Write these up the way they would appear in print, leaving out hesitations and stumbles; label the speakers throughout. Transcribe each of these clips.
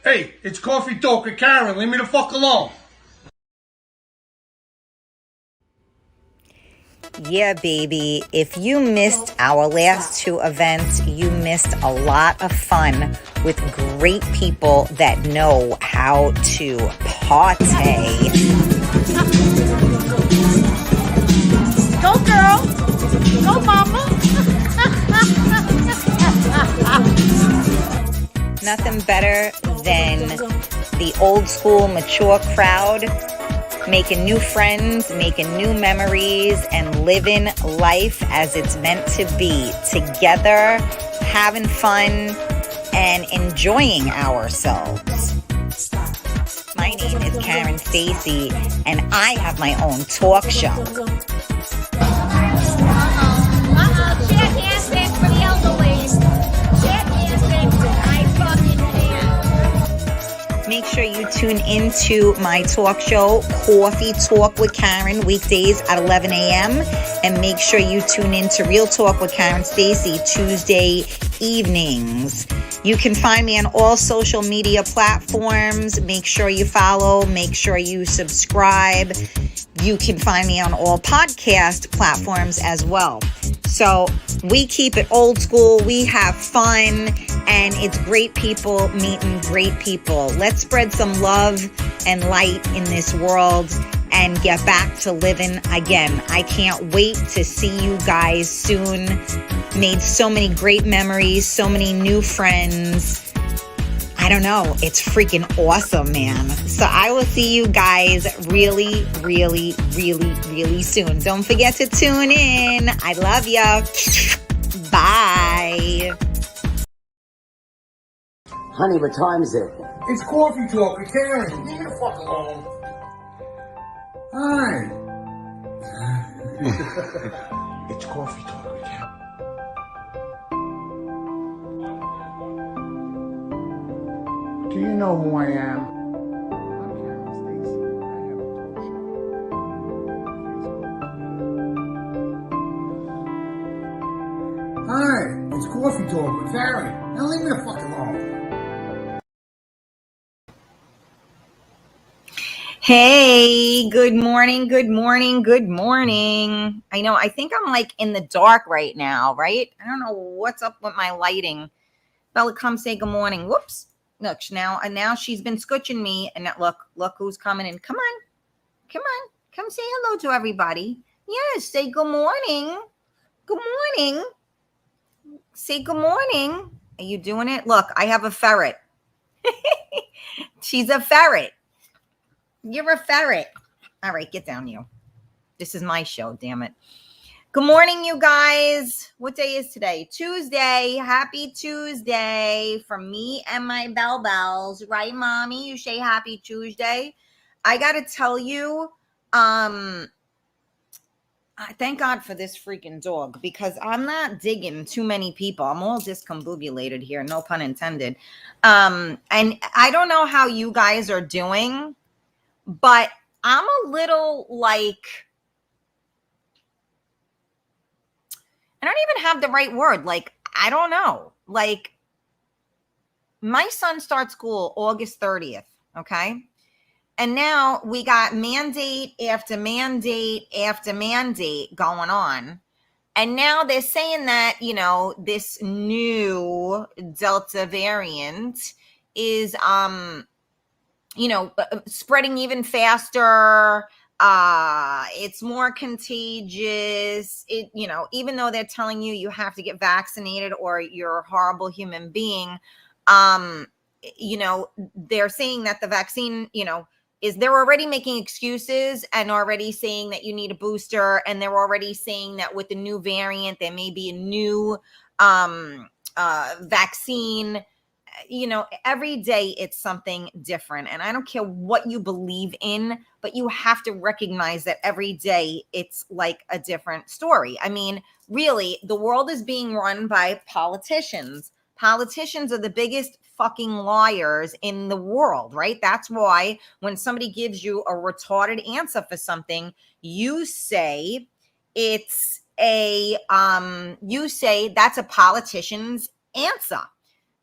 Speaker 1: Hey, it's Coffee Talk with Karen. Leave me the fuck alone.
Speaker 2: Yeah, baby. If you missed our last two events, you missed a lot of fun with great people that know how to party.
Speaker 3: Go, girl. Go, mama.
Speaker 2: Nothing better than the old school, mature crowd making new friends, making new memories, and living life as it's meant to be. Together, having fun, and enjoying ourselves. My name is Karen Stacy, and I have my own talk show.
Speaker 3: Shit handshakes for the elderly. Shit handshakes. I fucking can't.
Speaker 2: Make sure you tune into my talk show, Coffee Talk with Karen, weekdays at 11 a.m. And make sure you tune in to Real Talk with Karen Stacy, Tuesday evenings. You can find me on all social media platforms. Make sure you follow. Make sure you subscribe. You can find me on all podcast platforms as well. So we keep it old school. We have fun, and it's great people meeting great people. Let's spread some love and light in this world and get back to living again. I can't wait to see you guys soon. Made so many great memories, so many new friends. I don't know. It's freaking awesome, man. So I will see you guys really, really, really, really soon. Don't forget to tune in. I love ya. Bye.
Speaker 4: Honey, what time is it?
Speaker 1: It's Coffee Talk with Karen. Leave me the fuck alone. Hi. It's Coffee Talk with Karen. Do you know who I am? I'm Karen Stacy. I have a talk show. Hi, it's Coffee Talk with Karen. Now leave me the fuck alone.
Speaker 2: Hey, good morning, good morning, good morning. I think I'm like in the dark right now, right? I don't know what's up with my lighting. Bella, come say good morning. Whoops. Look, now she's been scooching me, and look who's coming in. Come on, come say hello to everybody. Yes, say good morning. Good morning. Say good morning. Are you doing it? Look, I have a ferret. She's a ferret. You're a ferret. All right, get down, you. This is my show, damn it. Good morning, you guys. What day is today? Tuesday. Happy Tuesday from me and my Bell Bells. Right, Mommy? You say happy Tuesday. I got to tell you, thank God for this freaking dog, because I'm not digging too many people. I'm all discombobulated here, no pun intended. And I don't know how you guys are doing, but I'm a little like, I don't even have the right word. Like, I don't know. Like, my son starts school August 30th, okay? And now we got mandate after mandate after mandate going on. And now they're saying that, this new Delta variant is, spreading even faster. It's more contagious. Even though they're telling you have to get vaccinated or you're a horrible human being, they're saying that the vaccine, they're already making excuses and already saying that you need a booster. And they're already saying that with the new variant, there may be a new vaccine. Every day it's something different. And I don't care what you believe in, but you have to recognize that every day it's like a different story. I mean, really, the world is being run by politicians. Politicians are the biggest fucking liars in the world, right? That's why when somebody gives you a retarded answer for something, you say that's a politician's answer.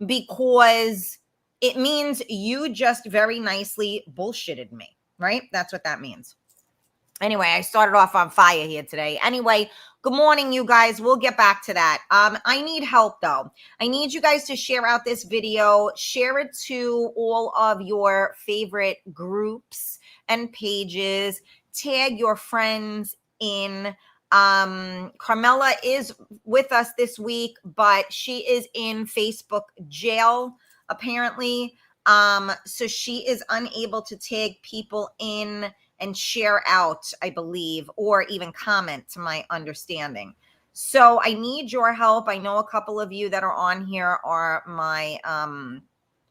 Speaker 2: Because it means you just very nicely bullshitted me, right? That's what that means. Anyway, I started off on fire here today. Anyway, good morning, you guys. We'll get back to that. I need help, though. I need you guys to share out this video. Share it to all of your favorite groups and pages. Tag your friends in. Carmela is with us this week, but she is in Facebook jail, apparently. So she is unable to tag people in and share out, I believe, or even comment, to my understanding. So I need your help. I know a couple of you that are on here are my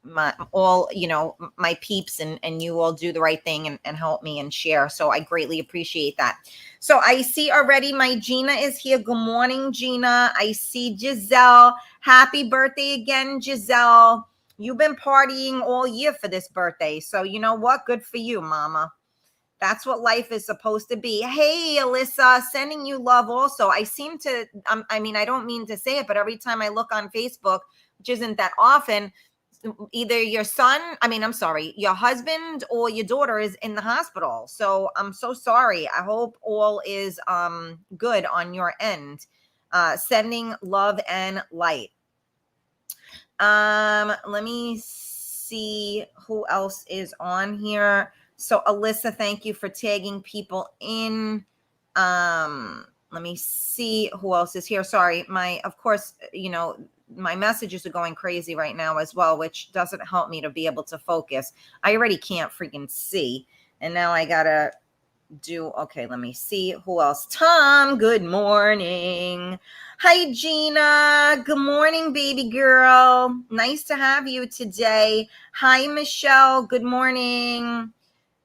Speaker 2: my peeps, and you all do the right thing and help me and share. So I greatly appreciate that. So I see already my Gina is here. Good morning, Gina. I see Giselle. Happy birthday again, Giselle. You've been partying all year for this birthday. So you know what? Good for you, mama. That's what life is supposed to be. Hey, Alyssa, sending you love also. I seem to, I don't mean to say it, but every time I look on Facebook, which isn't that often, either your your husband or your daughter is in the hospital. So I'm so sorry. I hope all is good on your end. Sending love and light. Let me see who else is on here. So Alyssa, thank you for tagging people in. Let me see who else is here. Sorry, of course, my messages are going crazy right now as well, which doesn't help me to be able to focus. I already can't freaking see. And now I gotta okay, let me see who else. Tom, good morning. Hi, Gina. Good morning, baby girl. Nice to have you today. Hi, Michelle. Good morning.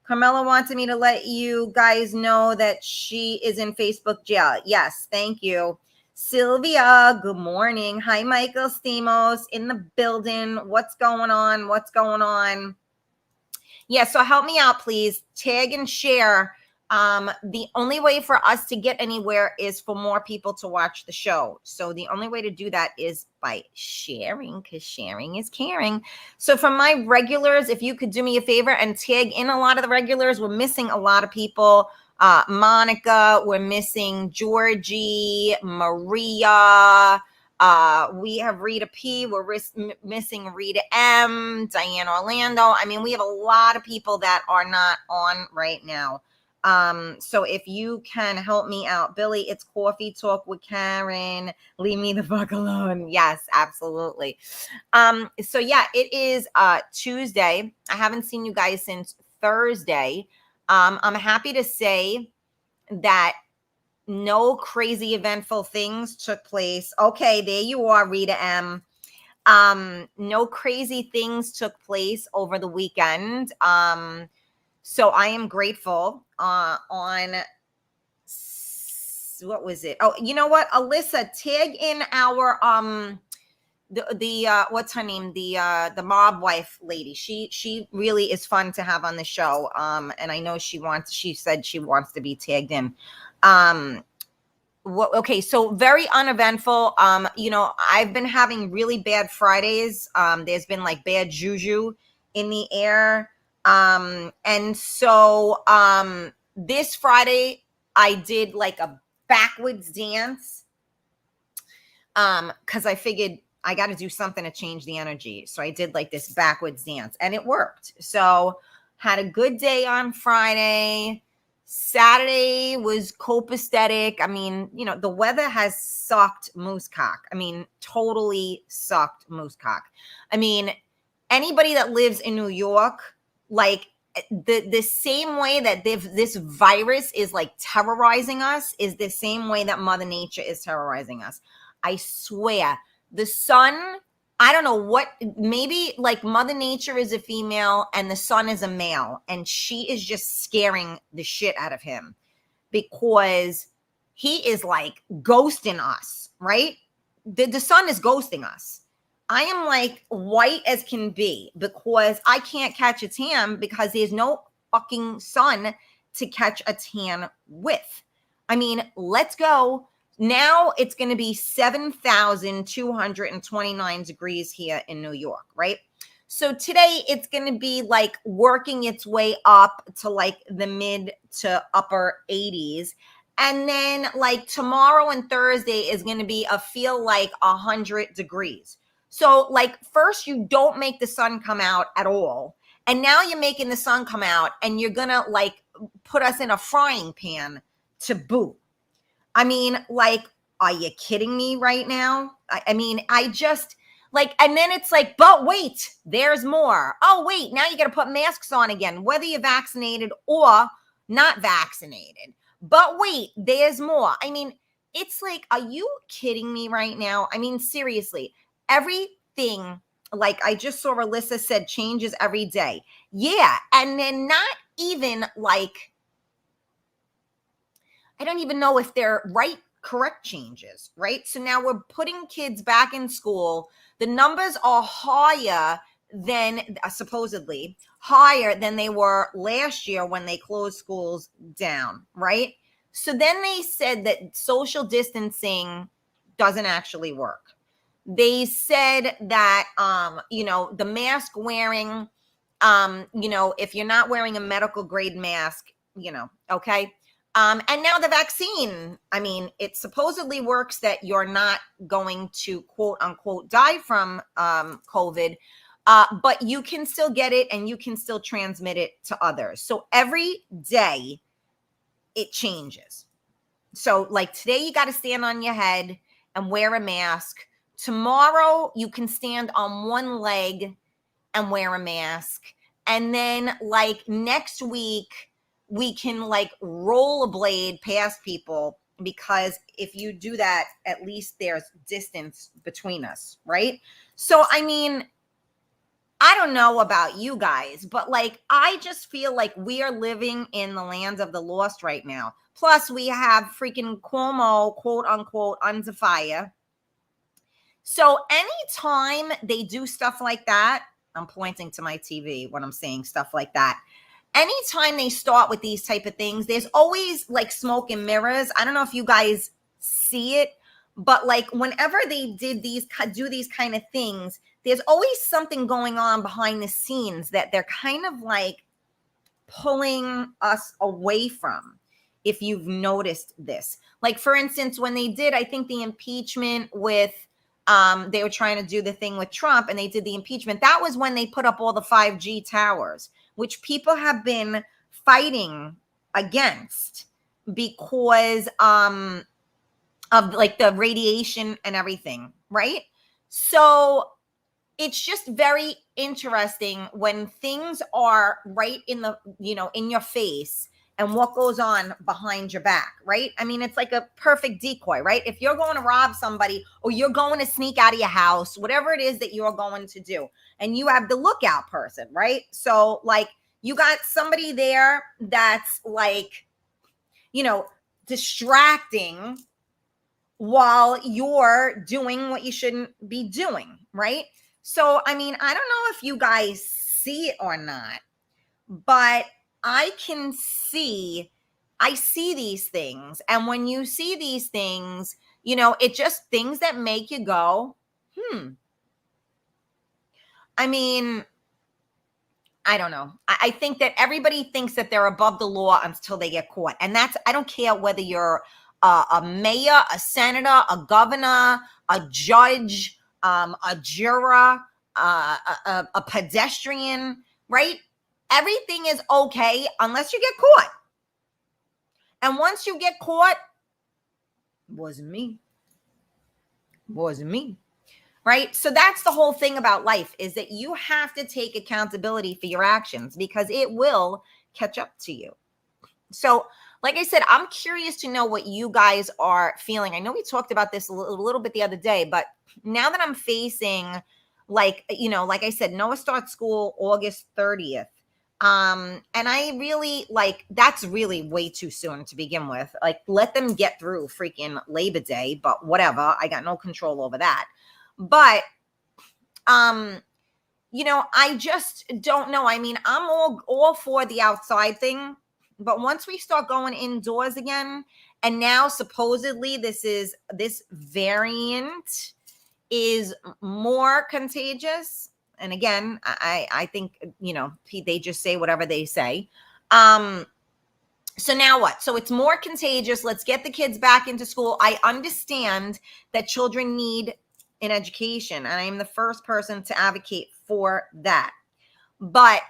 Speaker 2: Carmela wanted me to let you guys know that she is in Facebook jail. Yes, thank you. Sylvia, good morning. Hi, Michael Stamos in the building. What's going on? What's going on? Yeah, so help me out, please. Tag and share. The only way for us to get anywhere is for more people to watch the show. So the only way to do that is by sharing, because sharing is caring. So for my regulars, if you could do me a favor and tag in a lot of the regulars, we're missing a lot of people. Monica, we're missing Georgie, Maria. We have Rita P. We're missing Rita M, Diane Orlando. We have a lot of people that are not on right now. So if you can help me out, Billy, it's Coffee Talk with Karen. Leave me the fuck alone. Yes, absolutely. So yeah, it is Tuesday. I haven't seen you guys since Thursday. I'm happy to say that no crazy eventful things took place. Okay, there you are, Rita M. No crazy things took place over the weekend. So I am grateful on what was it? Oh, you know what? Alyssa, tag in our the what's her name? The mob wife lady. She really is fun to have on the show. And I know she said she wants to be tagged in. Okay, so very uneventful. I've been having really bad Fridays. There's been like bad juju in the air. And so this Friday I did like a backwards dance. Because I figured I got to do something to change the energy. So I did like this backwards dance and it worked. So had a good day on Friday. Saturday was copacetic. The weather has sucked moose cock. Totally sucked moose cock. Anybody that lives in New York, like the same way that this virus is like terrorizing us is the same way that Mother Nature is terrorizing us. I swear, the sun, I don't know what, maybe like Mother Nature is a female and the sun is a male, and she is just scaring the shit out of him because he is like ghosting us, right? The sun is ghosting us. I am like white as can be because I can't catch a tan because there's no fucking sun to catch a tan with. Let's go. Now it's going to be 7,229 degrees here in New York, right? So today it's going to be like working its way up to like the mid to upper 80s. And then like tomorrow and Thursday is going to be a feel like 100 degrees. So like first you don't make the sun come out at all. And now you're making the sun come out and you're going to like put us in a frying pan to boot. I mean, like, are you kidding me right now? I mean, I just like, and then it's like, but wait, there's more. Oh, wait, now you got to put masks on again, whether you're vaccinated or not vaccinated. But wait, there's more. I mean, it's like, are you kidding me right now? I mean, seriously, everything, like I just saw Alyssa said, changes every day. Yeah. And then not even like, I don't even know if they're correct changes, right? So now we're putting kids back in school. The numbers are higher than supposedly higher than they were last year when they closed schools down, right? So then they said that social distancing doesn't actually work. They said that, the mask wearing, if you're not wearing a medical grade mask, okay. And now the vaccine, I mean, it supposedly works that you're not going to quote unquote die from COVID, but you can still get it and you can still transmit it to others. So every day it changes. So like today you got to stand on your head and wear a mask. Tomorrow you can stand on one leg and wear a mask. And then like next week, we can like rollerblade past people because if you do that, at least there's distance between us, right? So, I mean, I don't know about you guys, but like, I just feel like we are living in the land of the lost right now. Plus, we have freaking Cuomo, quote unquote, under fire. So anytime they do stuff like that, I'm pointing to my TV when I'm saying stuff like that. Anytime they start with these type of things, there's always like smoke and mirrors. I don't know if you guys see it, but like whenever they do these kind of things, there's always something going on behind the scenes that they're kind of like pulling us away from. If you've noticed this, like for instance, when they did, I think the impeachment with, they were trying to do the thing with Trump and they did the impeachment. That was when they put up all the 5G towers, which people have been fighting against because of like the radiation and everything, right? So it's just very interesting when things are right in the, in your face and what goes on behind your back, right? I mean, it's like a perfect decoy, right? If you're going to rob somebody or you're going to sneak out of your house, whatever it is that you're going to do, and you have the lookout person, right? So like you got somebody there that's like, distracting while you're doing what you shouldn't be doing, right? So, I mean, I don't know if you guys see it or not, but I see these things. And when you see these things, it just things that make you go, I mean, I don't know. I think that everybody thinks that they're above the law until they get caught. And I don't care whether you're a mayor, a senator, a governor, a judge, a juror, a pedestrian, right? Everything is okay unless you get caught. And once you get caught, wasn't me. Right? So that's the whole thing about life, is that you have to take accountability for your actions because it will catch up to you. So, like I said, I'm curious to know what you guys are feeling. I know we talked about this a little bit the other day, but now that I'm facing, like I said, Noah starts school August 30th. And I really that's really way too soon to begin with. Like, let them get through freaking Labor Day, but whatever. I got no control over that. But, I just don't know. I mean, I'm all for the outside thing, but once we start going indoors again, and now supposedly this variant is more contagious. And again, I think, they just say whatever they say. So now what? So it's more contagious. Let's get the kids back into school. I understand that children need an education, and I am the first person to advocate for that. But,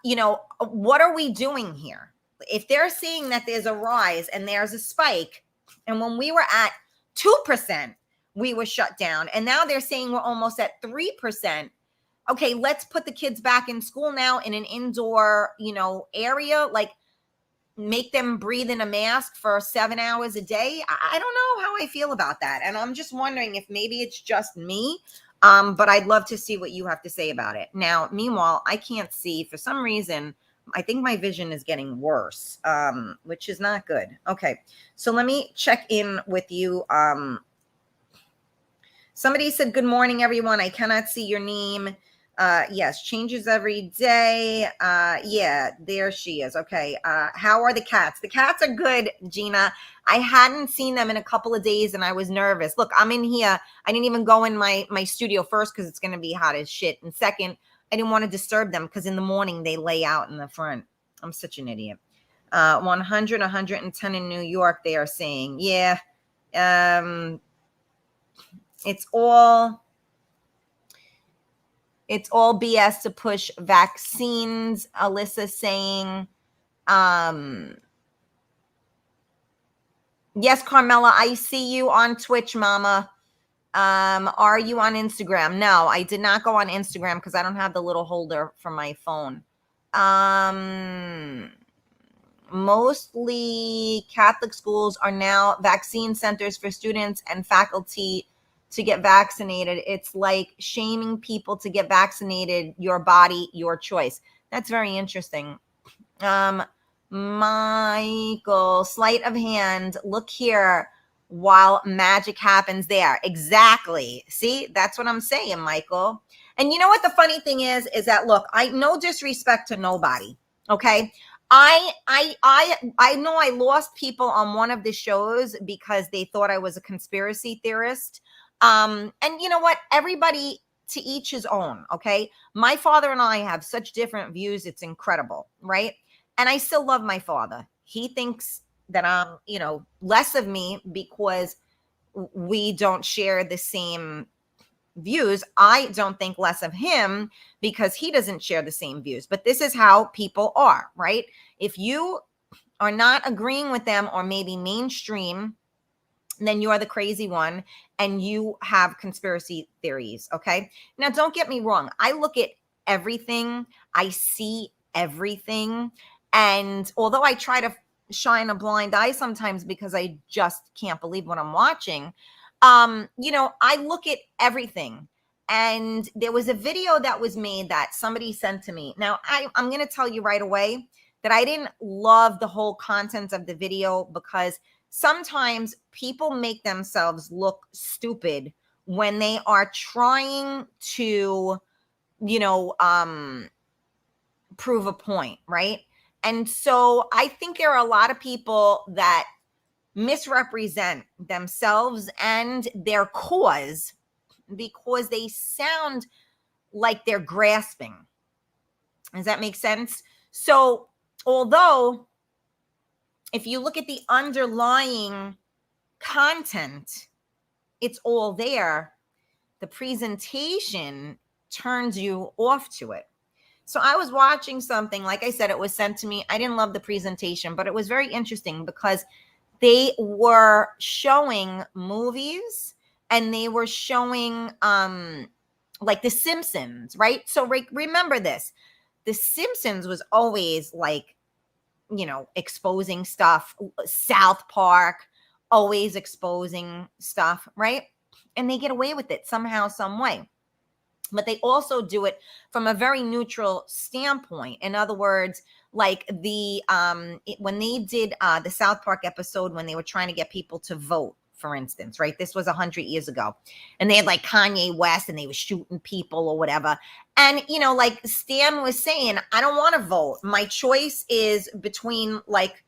Speaker 2: what are we doing here? If they're seeing that there's a rise and there's a spike, and when we were at 2%, we were shut down, and now they're saying we're almost at 3%. Okay, let's put the kids back in school now in an indoor, area. Like, make them breathe in a mask for 7 hours a day. I don't know how I feel about that. And I'm just wondering if maybe it's just me. But I'd love to see what you have to say about it. Now, meanwhile, I can't see for some reason. I think my vision is getting worse, which is not good. Okay, so let me check in with you. Somebody said, good morning, everyone. I cannot see your name. Yes, changes every day. Yeah, there she is. Okay. How are the cats? The cats are good, Gina. I hadn't seen them in a couple of days and I was nervous. Look, I'm in here. I didn't even go in my studio first because it's going to be hot as shit. And second, I didn't want to disturb them because in the morning they lay out in the front. I'm such an idiot. 100, 110 in New York, they are saying. Yeah. It's all BS to push vaccines. Alyssa saying, yes, Carmela, I see you on Twitch, mama. Are you on Instagram? No, I did not go on Instagram because I don't have the little holder for my phone. Mostly Catholic schools are now vaccine centers for students and faculty to get vaccinated. It's like shaming people to get vaccinated. Your body, your choice. That's very interesting. Michael, sleight of hand. Look here while magic happens there. Exactly. See, that's what I'm saying, Michael. And you know what the funny thing is that, look, I no disrespect to nobody. Okay. I know I lost people on one of the shows because they thought I was a conspiracy theorist. And you know what? Everybody to each his own. Okay. My father and I have such different views. It's incredible. Right. And I still love my father. He thinks that I'm, less of me because we don't share the same views. I don't think less of him because he doesn't share the same views. But this is how people are, right? If you are not agreeing with them or maybe mainstream, then you are the crazy one and you have conspiracy theories. Okay. Now, don't get me wrong. I look at everything. I see everything. And although I try to shine a blind eye sometimes because I just can't believe what I'm watching, I look at everything. And there was a video that was made that somebody sent to me. Now, I'm going to tell you right away that I didn't love the whole content of the video because sometimes people make themselves look stupid when they are trying to, prove a point, right? And so I think there are a lot of people that misrepresent themselves and their cause because they sound like they're grasping. Does that make sense? So although if you look at the underlying content, it's all there, the presentation turns you off to it. So I was watching something, like I said, it was sent to me. I didn't love the presentation, but it was very interesting because they were showing movies and they were showing like The Simpsons, right? So remember this. The Simpsons was always like, exposing stuff. South Park, always exposing stuff, right? And they get away with it somehow, some way. But they also do it from a very neutral standpoint. In other words, like when they did the South Park episode, when they were trying to get people to vote, for instance, right? This was 100 years ago. And they had like Kanye West and they were shooting people or whatever. And, like Stan was saying, I don't want to vote. My choice is between like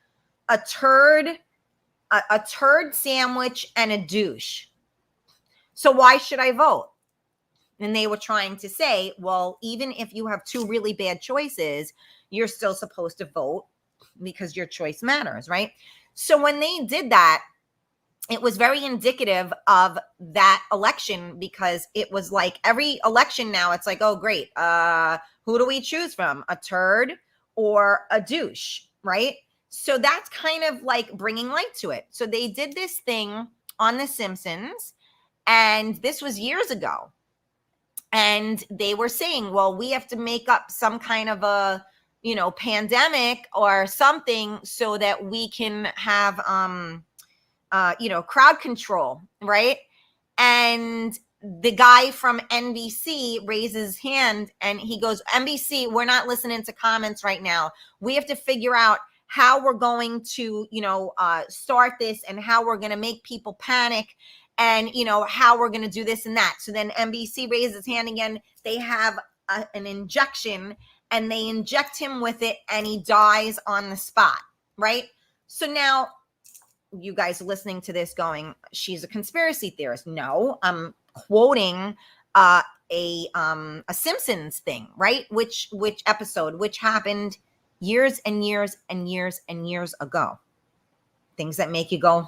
Speaker 2: a turd sandwich and a douche. So why should I vote? And they were trying to say, well, even if you have two really bad choices, you're still supposed to vote because your choice matters, right? So when they did that, it was very indicative of that election, because it was like every election now, it's like, oh, great. Who do we choose from? A turd or a douche, right? So that's kind of like bringing light to it. So they did this thing on The Simpsons, and this was years ago. And they were saying, well, we have to make up some kind of a, pandemic or something so that we can have, crowd control, right? And the guy from NBC raises his hand and he goes, NBC, we're not listening to comments right now. We have to figure out how we're going to, start this, and how we're going to make people panic, and, how we're going to do this and that. So then NBC raises his hand again. They have an injection, and they inject him with it, and he dies on the spot, right? So now you guys are listening to this going, she's a conspiracy theorist. No, I'm quoting a Simpsons thing, right? Which episode, which happened years and years and years and years ago. Things that make you go,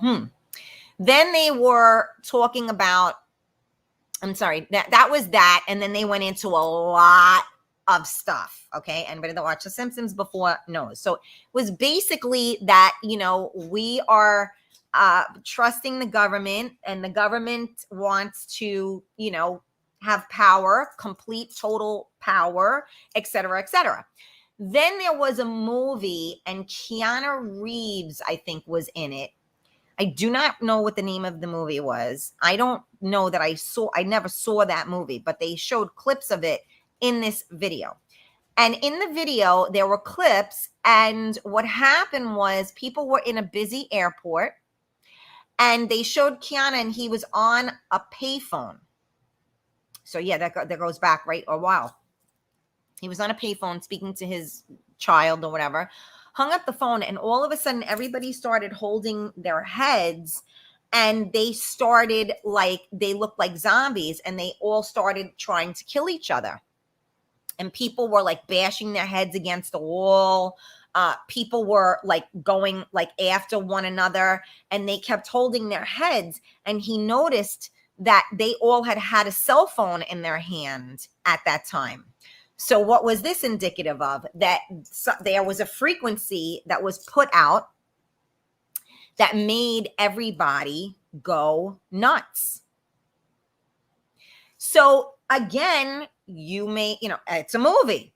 Speaker 2: Then they were talking about, I'm sorry, that was that. And then they went into a lot of stuff. Okay. Anybody that watched The Simpsons before knows. So it was basically that, we are trusting the government, and the government wants to, have power, complete, total power, et cetera, et cetera. Then there was a movie, and Keanu Reeves, I think, was in it. I do not know what the name of the movie was. I don't know that I never saw that movie, but they showed clips of it in this video. And in the video, there were clips, and what happened was people were in a busy airport, and they showed Keanu, and he was on a payphone. So yeah, that goes back, right? A while. He was on a payphone speaking to his child or whatever, hung up the phone, and all of a sudden everybody started holding their heads, and they started they looked like zombies, and they all started trying to kill each other. And people were bashing their heads against the wall. People were going after one another, and they kept holding their heads. And he noticed that they all had a cell phone in their hand at that time. So what was this indicative of? That there was a frequency that was put out that made everybody go nuts. So again, it's a movie,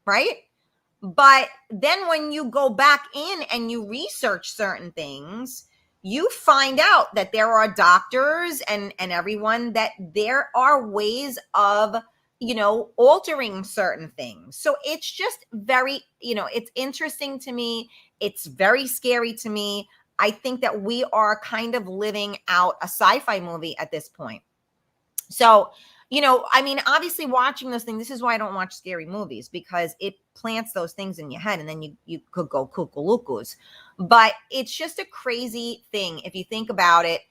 Speaker 2: right? But then when you go back in and you research certain things, you find out that there are doctors and everyone, that there are ways of, altering certain things. So it's just very, it's interesting to me. It's very scary to me. I think that we are kind of living out a sci-fi movie at this point. So, obviously watching those things, this is why I don't watch scary movies, because it plants those things in your head, and then you could go cuckoo-loocos. But it's just a crazy thing if you think about it.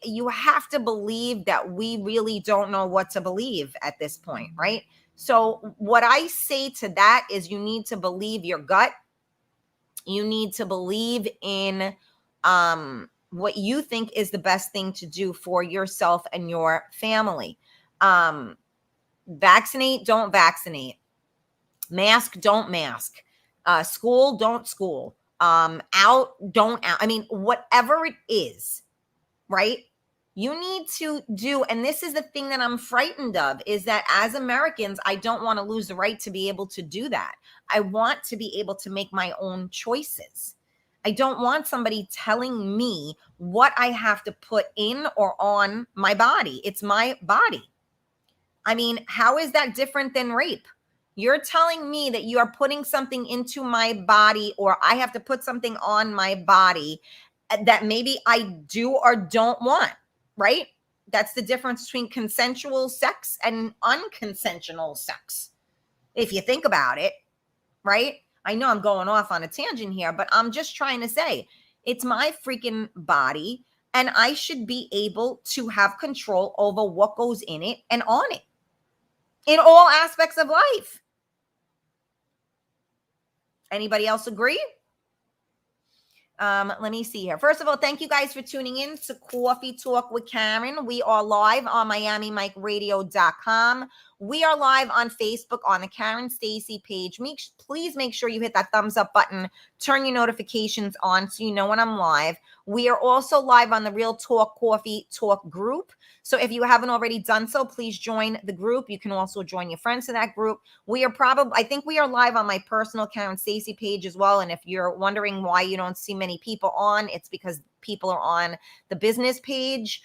Speaker 2: You have to believe that we really don't know what to believe at this point, right? So what I say to that is, you need to believe your gut. You need to believe in what you think is the best thing to do for yourself and your family. Vaccinate, don't vaccinate. Mask, don't mask. School, don't school. Out, don't out. I mean, whatever it is, right? You need to do, and this is the thing that I'm frightened of, is that as Americans, I don't want to lose the right to be able to do that. I want to be able to make my own choices. I don't want somebody telling me what I have to put in or on my body. It's my body. I mean, how is that different than rape? You're telling me that you are putting something into my body, or I have to put something on my body that maybe I do or don't want, right? That's the difference between consensual sex and unconsensual sex, if you think about it, right? I know I'm going off on a tangent here, but I'm just trying to say, it's my freaking body. and I should be able to have control over what goes in it and on it in all aspects of life. Anybody else agree? Let me see here. First of all, thank you guys for tuning in to Coffee Talk with Karen. We are live on MiamiMikeRadio.com. We are live on Facebook on the Karen Stacy page. Please make sure you hit that thumbs up button. Turn your notifications on so you know when I'm live. We are also live on the Real Talk Coffee Talk group. So if you haven't already done so, please join the group. You can also join your friends to that group. I think we are live on my personal Karen Stacy page as well. And if you're wondering why you don't see many people on, it's because people are on the business page.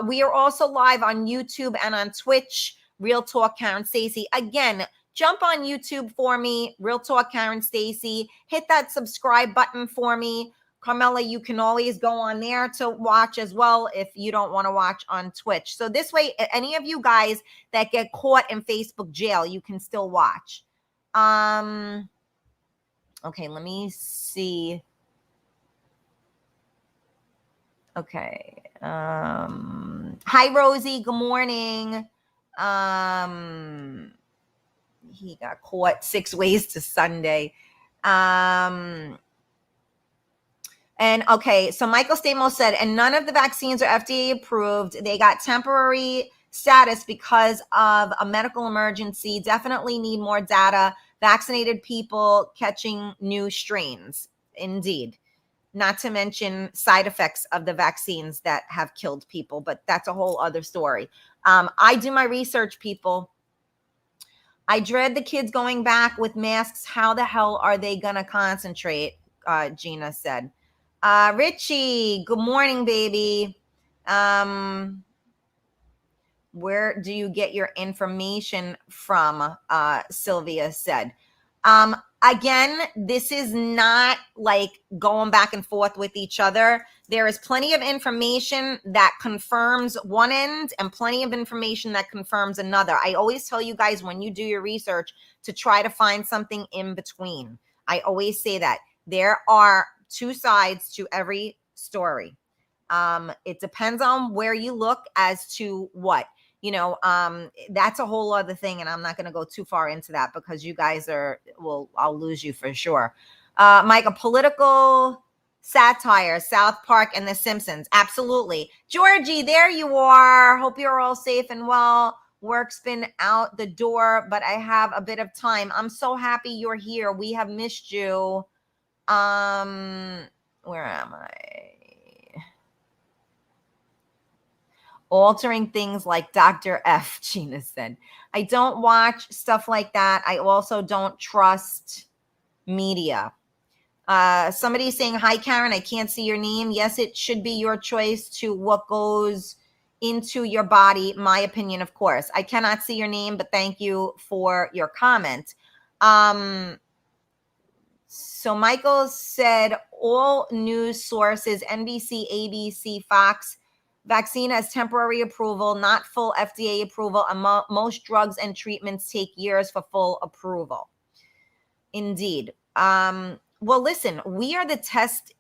Speaker 2: We are also live on YouTube and on Twitch, Real Talk Karen Stacy. Again, jump on YouTube for me, Real Talk Karen Stacy. Hit that subscribe button for me. Carmela, you can always go on there to watch as well if you don't want to watch on Twitch. So this way, any of you guys that get caught in Facebook jail, you can still watch. Okay, let me see. Okay. Hi, Rosie. Good morning. He got caught 6 ways to Sunday. And okay, so Michael Stamos said, and none of the vaccines are FDA approved. They got temporary status because of a medical emergency. Definitely need more data. Vaccinated people catching new strains. Indeed. Not to mention side effects of the vaccines that have killed people, but that's a whole other story. I do my research, people. I dread the kids going back with masks. How the hell are they going to concentrate? Gina said. Richie, good morning, baby. Where do you get your information from? Sylvia said. Again, this is not like going back and forth with each other. There is plenty of information that confirms one end and plenty of information that confirms another. I always tell you guys when you do your research to try to find something in between. I always say that. There are two sides to every story. It depends on where you look as to what. That's a whole other thing, and I'm not going to go too far into that because you guys I'll lose you for sure. Mike, a political satire, South Park and The Simpsons. Absolutely. Georgie, there you are. Hope you're all safe and well. Work's been out the door, but I have a bit of time. I'm so happy you're here. We have missed you. Where am I? Altering things like Dr. F, Gina said. I don't watch stuff like that. I also don't trust media. Somebody's saying, hi, Karen, I can't see your name. Yes, it should be your choice to what goes into your body. My opinion, of course. I cannot see your name, but thank you for your comment. So Michael said, all news sources, NBC, ABC, Fox, vaccine has temporary approval, not full FDA approval, and most drugs and treatments take years for full approval. Indeed. Well, listen, we are the test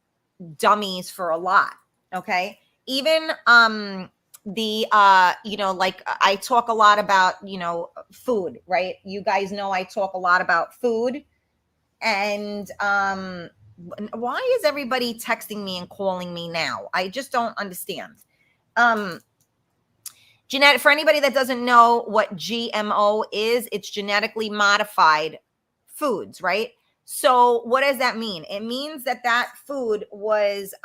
Speaker 2: dummies for a lot, okay? Even like I talk a lot about, food, right? You guys know I talk a lot about food. And why is everybody texting me and calling me now? I just don't understand. Jeanette, for anybody that doesn't know what GMO is, it's genetically modified foods, right? So what does that mean? It means that food was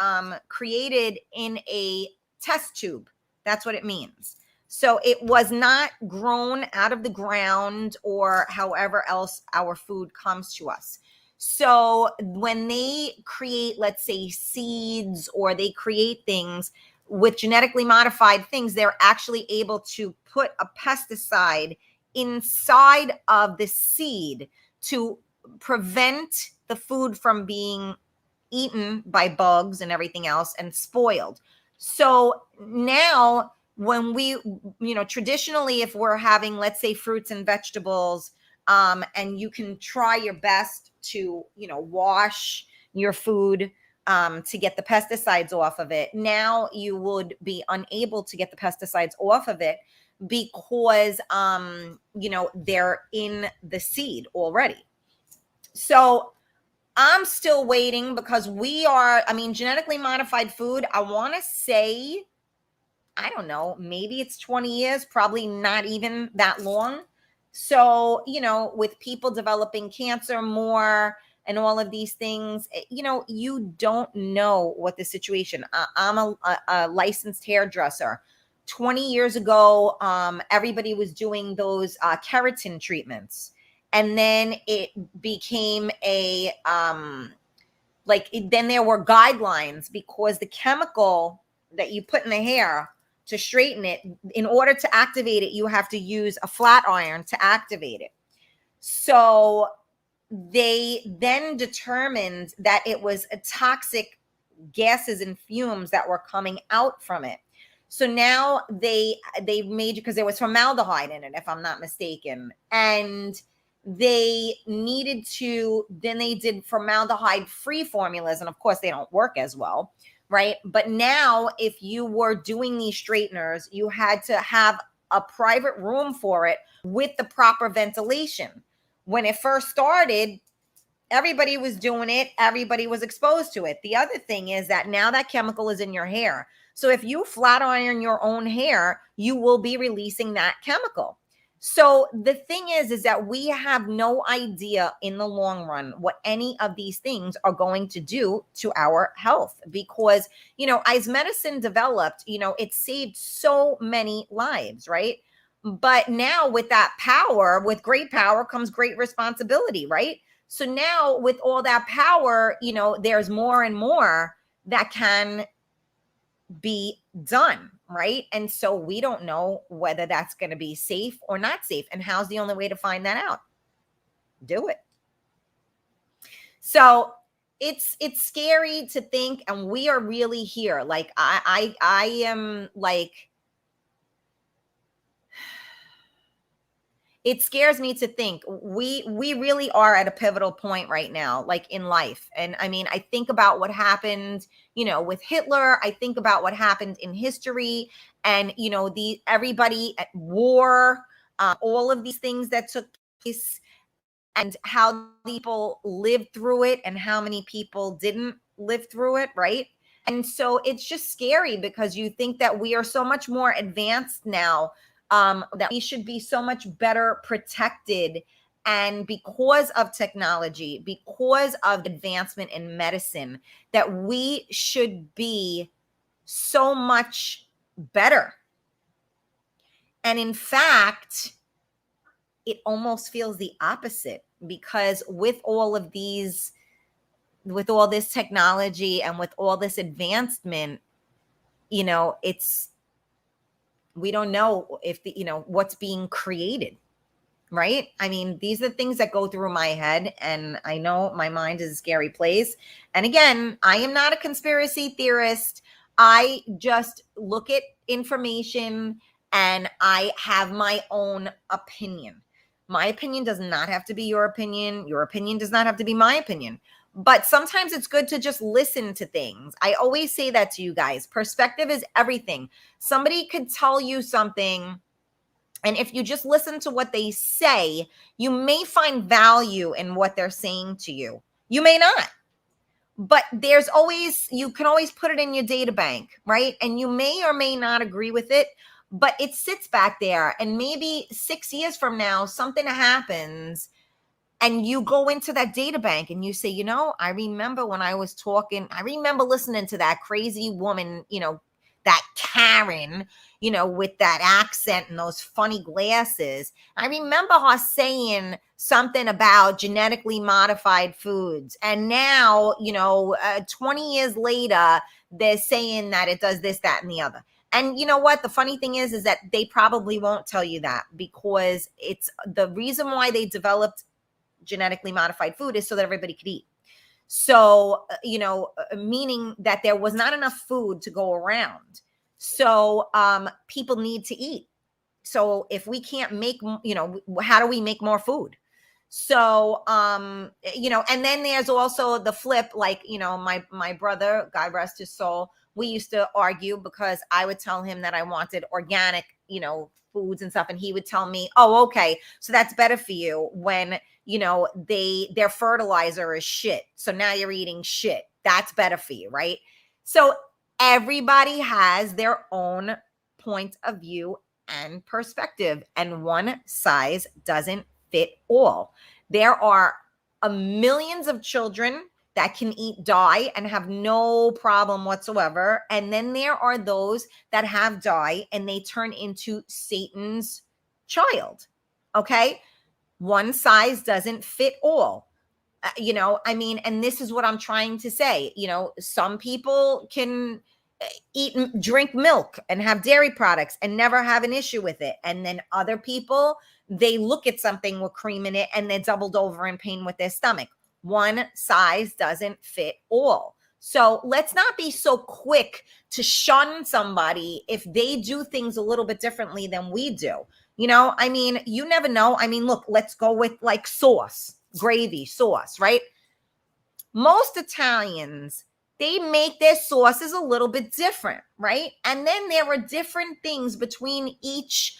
Speaker 2: created in a test tube. That's what it means. So it was not grown out of the ground or however else our food comes to us. So when they create, let's say, seeds or they create things with genetically modified things, they're actually able to put a pesticide inside of the seed to prevent the food from being eaten by bugs and everything else and spoiled. So now when we, traditionally, if we're having, let's say, fruits and vegetables, and you can try your best to, wash your food to get the pesticides off of it. Now you would be unable to get the pesticides off of it because, they're in the seed already. So I'm still waiting because genetically modified food, I want to say, I don't know, maybe it's 20 years, probably not even that long. So, with people developing cancer more and all of these things, you don't know what the situation. I'm a licensed hairdresser. 20 years ago, everybody was doing those keratin treatments. And then it became then there were guidelines because the chemical that you put in the hair to straighten it, in order to activate it, you have to use a flat iron to activate it. So they then determined that it was a toxic gases and fumes that were coming out from it. So now they made, because there was formaldehyde in it, if I'm not mistaken, and they needed to, then they did formaldehyde free formulas, and of course they don't work as well, right? But now if you were doing these straighteners, you had to have a private room for it with the proper ventilation. When it first started, everybody was doing it, everybody was exposed to it. The other thing is that now that chemical is in your hair. So if you flat iron your own hair, you will be releasing that chemical. So the thing is that we have no idea in the long run what any of these things are going to do to our health, because, as medicine developed, it saved so many lives, right? But now with that power, with great power comes great responsibility, right? So now with all that power, there's more and more that can be done, right? And so we don't know whether that's going to be safe or not safe. And how's the only way to find that out? Do it. So it's scary to think, and we are really here. Like I am like, it scares me to think we really are at a pivotal point right now, like in life. And I think about what happened, with Hitler. I think about what happened in history, and everybody at war, all of these things that took place, and how people lived through it and how many people didn't live through it, right? And so it's just scary because you think that we are so much more advanced now, that we should be so much better protected. And because of technology, because of advancement in medicine, that we should be so much better. And in fact, it almost feels the opposite, because with all this technology and with all this advancement, we don't know if what's being created, right? These are the things that go through my head, and I know my mind is a scary place. And again, I am not a conspiracy theorist. I just look at information and I have my own opinion. My opinion does not have to be your opinion. Your opinion does not have to be my opinion. But sometimes it's good to just listen to things. I always say that to you guys. Perspective is everything. Somebody could tell you something, and if you just listen to what they say, you may find value in what they're saying to you. You may not. But you can always put it in your data bank, right? And you may or may not agree with it, but it sits back there. And maybe 6 years from now, something happens, and you go into that data bank and you say, I remember when I was talking, I remember listening to that crazy woman, that Karen, with that accent and those funny glasses. I remember her saying something about genetically modified foods. And now, 20 years later, they're saying that it does this, that, and the other. And you know what? The funny thing is that they probably won't tell you that, because it's the reason why they developed genetically modified food is so that everybody could eat. So, meaning that there was not enough food to go around. So people need to eat. So if we can't make, how do we make more food? So, and then there's also the flip, like, my brother, God rest his soul, we used to argue because I would tell him that I wanted organic, foods and stuff. And he would tell me, oh, okay, so that's better for you when, their fertilizer is shit. So now you're eating shit. That's better for you, right? So everybody has their own point of view and perspective, and one size doesn't fit all. There are millions of children that can eat dye and have no problem whatsoever. And then there are those that have dye and they turn into Satan's child. Okay. One size doesn't fit all. And this is what I'm trying to say. Some people can drink milk and have dairy products and never have an issue with it. And then other people, they look at something with cream in it and they're doubled over in pain with their stomach. One size doesn't fit all. So let's not be so quick to shun somebody if they do things a little bit differently than we do. You never know. Look, let's go with like sauce, gravy, sauce, right? Most Italians, they make their sauces a little bit different, right? And then there are different things between each,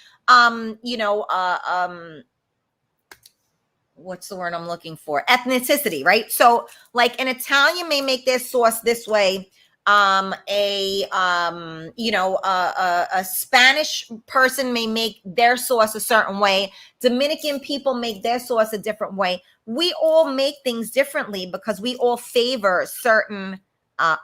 Speaker 2: what's the word I'm looking for? Ethnicity, right? So like an Italian may make their sauce this way. A Spanish person may make their sauce a certain way. Dominican people make their sauce a different way. We all make things differently because we all favor certain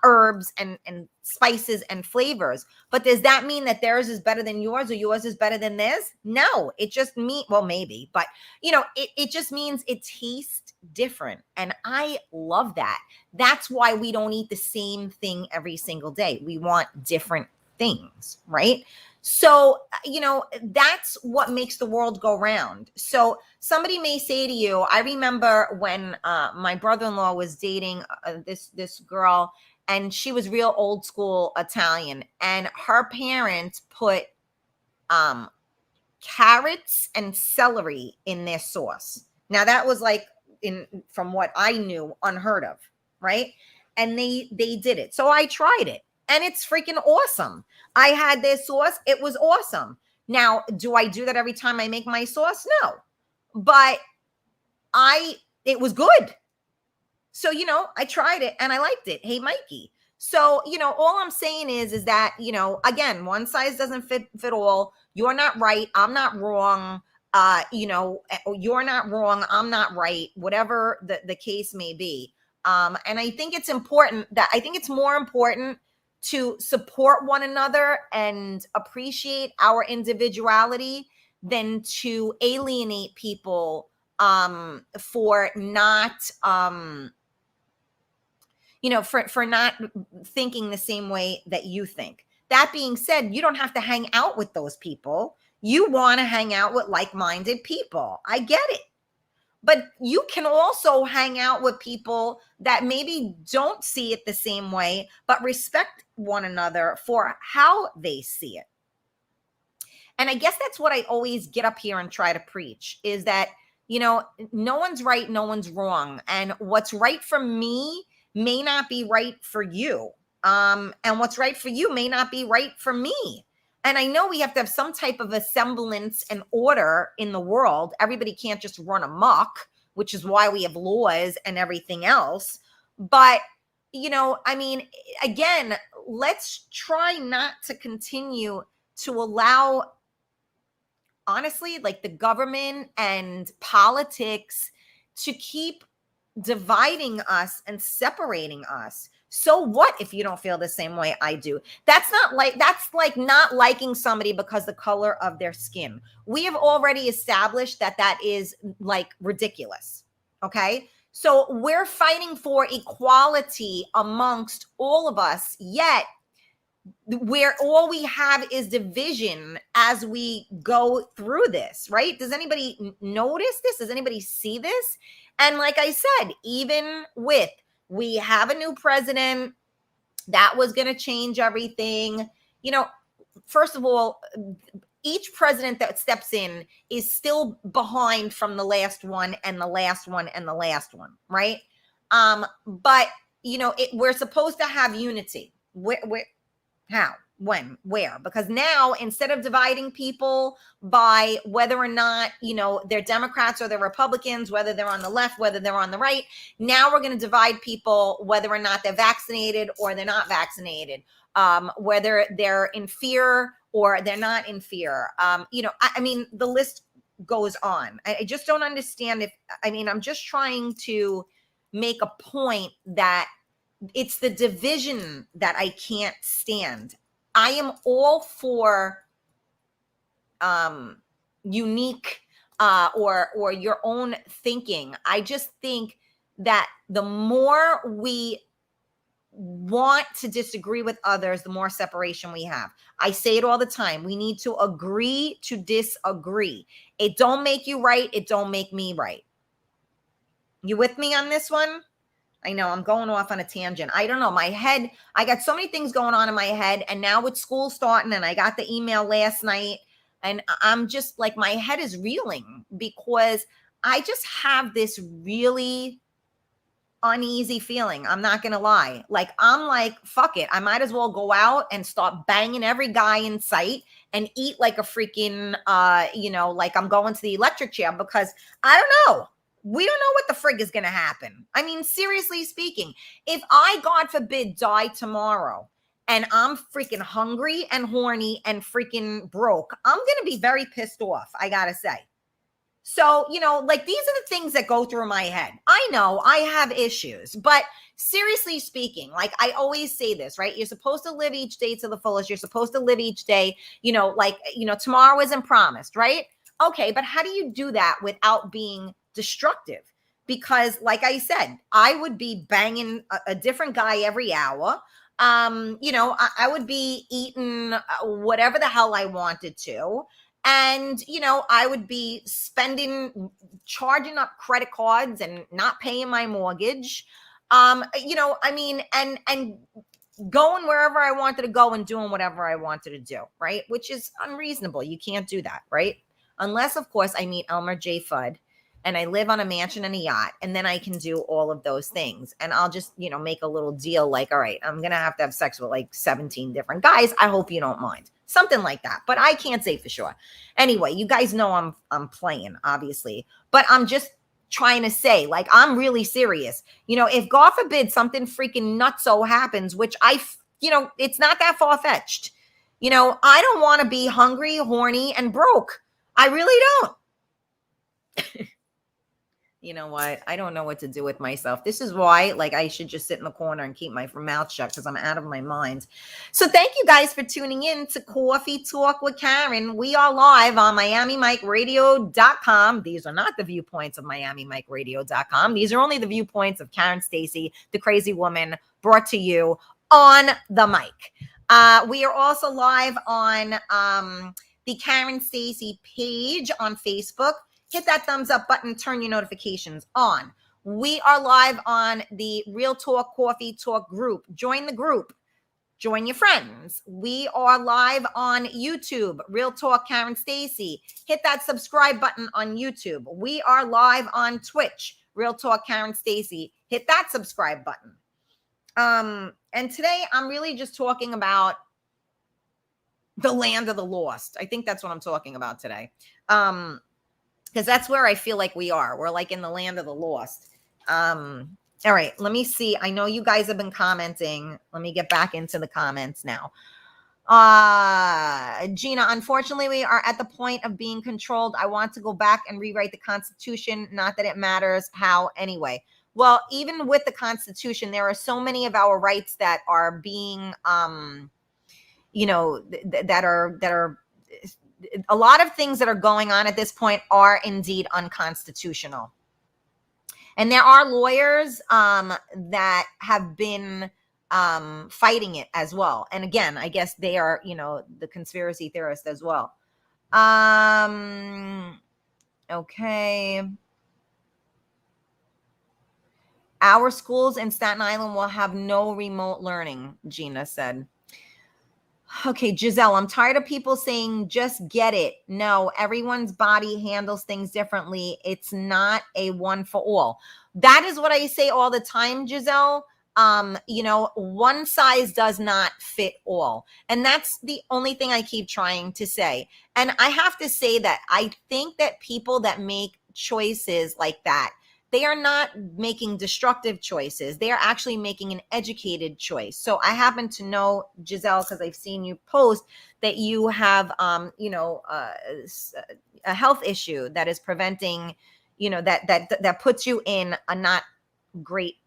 Speaker 2: herbs and spices and flavors. But does that mean that theirs is better than yours or yours is better than theirs? No, it just maybe, but it just means it tastes different. And I love that. That's why we don't eat the same thing every single day. We want different things, right? So, that's what makes the world go round. So somebody may say to you, I remember when my brother-in-law was dating this girl, and she was real old school Italian, and her parents put carrots and celery in their sauce. Now that was like, from what I knew, unheard of, right? And they did it. So I tried it. And it's freaking awesome. I had their sauce. It was awesome. Now, do I do that every time I make my sauce? No. But it was good. So, I tried it and I liked it. Hey, Mikey. So, all I'm saying is that, again, one size doesn't fit all. You're not right. I'm not wrong. You're not wrong. I'm not right. Whatever the case may be. And I think it's more important to support one another and appreciate our individuality than to alienate people for not for not thinking the same way that you think. That being said, you don't have to hang out with those people. You want to hang out with like-minded people. I get it. But you can also hang out with people that maybe don't see it the same way, but respect one another for how they see it. And I guess that's what I always get up here and try to preach, is that, no one's right, no one's wrong. And what's right for me may not be right for you. And what's right for you may not be right for me. And I know we have to have some type of a semblance and order in the world. Everybody can't just run amok, which is why we have laws and everything else. But, again, let's try not to continue to allow, honestly, like the government and politics to keep dividing us and separating us. So what if you don't feel the same way I do? That's like not liking somebody because the color of their skin. We have already established that is like ridiculous. Okay. So we're fighting for equality amongst all of us, yet where all we have is division as we go through this, right? Does anybody notice this? Does anybody see this? And like I said, even with, we have a new president that was going to change everything. First of all, each president that steps in is still behind from the last one and the last one and the last one, right? But we're supposed to have unity. How? When? Where? Because now, instead of dividing people by whether or not, they're Democrats or they're Republicans, whether they're on the left, whether they're on the right, now we're going to divide people whether or not they're vaccinated or they're not vaccinated, whether they're in fear or they're not in fear. I mean, the list goes on. I just don't understand I'm just trying to make a point that it's the division that I can't stand. I am all for unique or your own thinking. I just think that the more we want to disagree with others, the more separation we have. I say it all the time. We need to agree to disagree. It don't make you right. It don't make me right. You with me on this one? I know I'm going off on a tangent. I don't know. My head, I got so many things going on in my head. And now with school starting, and I got the email last night, and I'm just like, my head is reeling because I just have this really uneasy feeling. I'm not going to lie. Like, I'm like, fuck it. I might as well go out and start banging every guy in sight and eat like a freaking, like I'm going to the electric chair, because I don't know. We don't know what the frig is going to happen. I mean, seriously speaking, if I, God forbid, die tomorrow and I'm freaking hungry and horny and freaking broke, I'm going to be very pissed off, I got to say. So, like, these are the things that go through my head. I know I have issues, but seriously speaking, like I always say this, right? You're supposed to live each day to the fullest. You're supposed to live each day, tomorrow isn't promised, right? Okay, but how do you do that without being destructive? Because like I said, I would be banging a different guy every hour. I would be eating whatever the hell I wanted to. And, I would be charging up credit cards and not paying my mortgage. And going wherever I wanted to go and doing whatever I wanted to do, right? Which is unreasonable. You can't do that, right? Unless, of course, I meet Elmer J. Fudd and I live on a mansion and a yacht, and then I can do all of those things. And I'll just, make a little deal like, all right, I'm going to have sex with like 17 different guys. I hope you don't mind. Something like that. But I can't say for sure. Anyway, you guys know I'm playing, obviously. But I'm just trying to say, like, I'm really serious. If God forbid something freaking nutso happens, which it's not that far-fetched. I don't want to be hungry, horny, and broke. I really don't. You know what? I don't know what to do with myself. This is why, like, I should just sit in the corner and keep my mouth shut, because I'm out of my mind. So thank you guys for tuning in to Coffee Talk with Karen. We are live on MiamiMikeRadio.com. These are not the viewpoints of MiamiMikeRadio.com. These are only the viewpoints of Karen Stacy, the crazy woman, brought to you on the mic. We are also live on the Karen Stacy page on Facebook. Hit that thumbs up button, turn your notifications on. We are live on the Real Talk Coffee Talk group. Join the group. Join your friends. We are live on YouTube, Real Talk Karen Stacy. Hit that subscribe button on YouTube. We are live on Twitch, Real Talk Karen Stacy. Hit that subscribe button. And today I'm really just talking about the land of the lost. I think that's what I'm talking about today. Because that's where I feel like we are. We're like in the land of the lost. All right, let me see. I know you guys have been commenting. Let me get back into the comments now. Gina, unfortunately, we are at the point of being controlled. I want to go back and rewrite the Constitution. Not that it matters how anyway. Well, even with the Constitution, there are so many of our rights that are being, that are a lot of things that are going on at this point are indeed unconstitutional. And there are lawyers that have been fighting it as well. And again, I guess they are, the conspiracy theorists as well. Okay. Our schools in Staten Island will have no remote learning, Gina said. Okay, Giselle, I'm tired of people saying just get it. No, everyone's body handles things differently. It's not a one for all. That is what I say all the time, Giselle. One size does not fit all. And that's the only thing I keep trying to say. And I have to say that I think that people that make choices like that, they are not making destructive choices. They are actually making an educated choice. So I happen to know, Giselle, because I've seen you post that you have, a health issue that is preventing, that puts you in a not great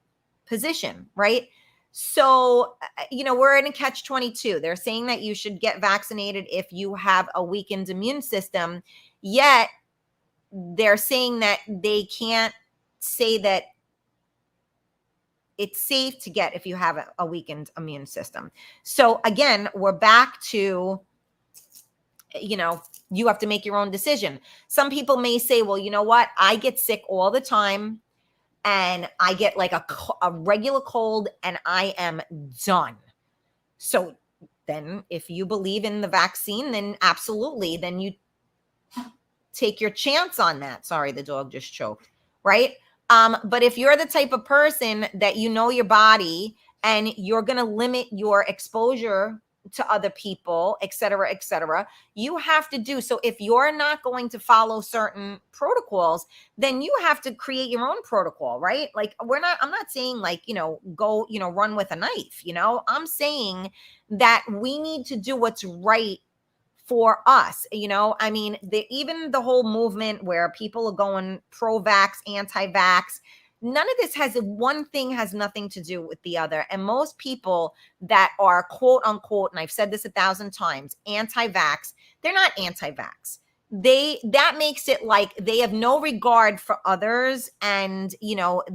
Speaker 2: position, right? So, we're in a catch 22. They're saying that you should get vaccinated if you have a weakened immune system, yet they're saying that they can't say that it's safe to get if you have a weakened immune system. So again, we're back to, you have to make your own decision. Some people may say, well, you know what? I get sick all the time and I get like a regular cold and I am done. So then if you believe in the vaccine, then absolutely, then you take your chance on that. Sorry, the dog just choked, right? But if you're the type of person that you know your body and you're going to limit your exposure to other people, et cetera, you have to do. So if you're not going to follow certain protocols, then you have to create your own protocol, right? Like I'm not saying like, go, run with a knife, I'm saying that we need to do what's right for us. I mean, even the whole movement where people are going pro-vax, anti-vax, none of this one thing has nothing to do with the other. And most people that are quote unquote, and I've said this 1,000 times, anti-vax, they're not anti-vax. That makes it like they have no regard for others and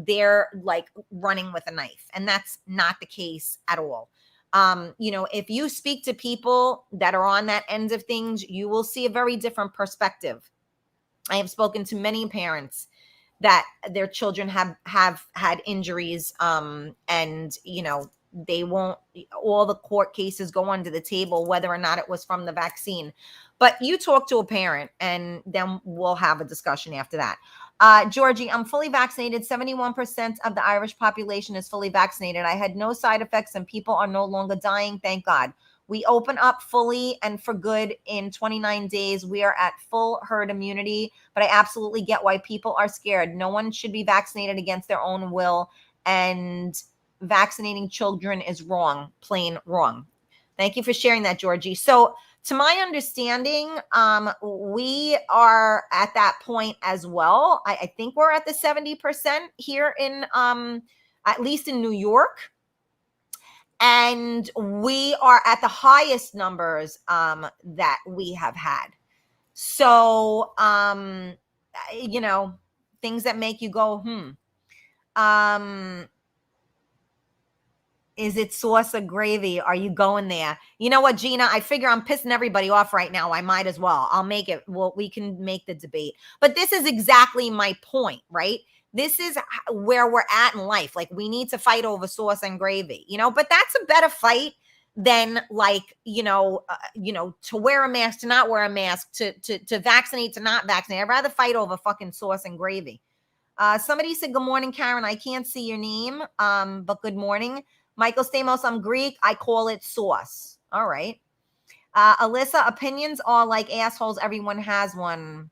Speaker 2: they're like running with a knife, and that's not the case at all. If you speak to people that are on that end of things, you will see a very different perspective. I have spoken to many parents that their children have had injuries, and they won't, all the court cases go under the table whether or not it was from the vaccine. But you talk to a parent and then we'll have a discussion after that. Georgie, I'm fully vaccinated. 71% of the Irish population is fully vaccinated. I had no side effects and people are no longer dying. Thank God. We open up fully and for good in 29 days. We are at full herd immunity, but I absolutely get why people are scared. No one should be vaccinated against their own will, and vaccinating children is wrong, plain wrong. Thank you for sharing that, Georgie. So to my understanding, we are at that point as well. I think we're at the 70% here in, at least in New York. And we are at the highest numbers that we have had. So, things that make you go, is it sauce or gravy? Are you going there? You know what, Gina? I figure I'm pissing everybody off right now. I might as well. I'll make it. Well, we can make the debate. But this is exactly my point, right? This is where we're at in life. Like, we need to fight over sauce and gravy, but that's a better fight than like, to wear a mask, to not wear a mask, to vaccinate, to not vaccinate. I'd rather fight over fucking sauce and gravy. Somebody said, good morning, Karen. I can't see your name, but good morning. Michael Stamos, I'm Greek. I call it sauce. All right. Alyssa, opinions are like assholes. Everyone has one.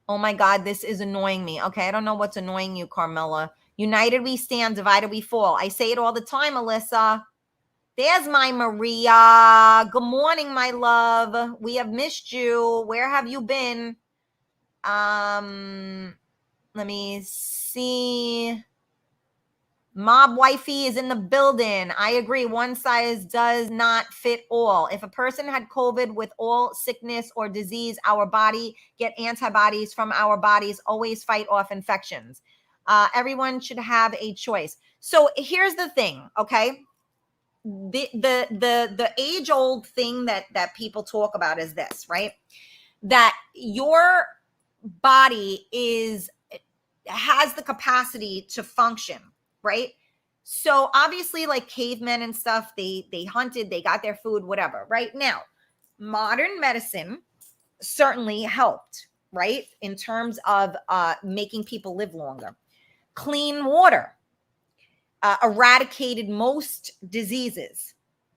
Speaker 2: Oh my God, this is annoying me. Okay, I don't know what's annoying you, Carmela. United we stand, divided we fall. I say it all the time, Alyssa. There's my Maria. Good morning, my love. We have missed you. Where have you been? Let me see. Mob wifey is in the building. I agree. One size does not fit all. If a person had COVID with all sickness or disease, our body get antibodies from our bodies, always fight off infections. Everyone should have a choice. So here's the thing, okay? The age old thing that people talk about is this, right? That your body has the capacity to function, right? So obviously, like cavemen and stuff, they hunted, they got their food, whatever. Right now, modern medicine certainly helped, right, in terms of making people live longer. Clean water eradicated most diseases.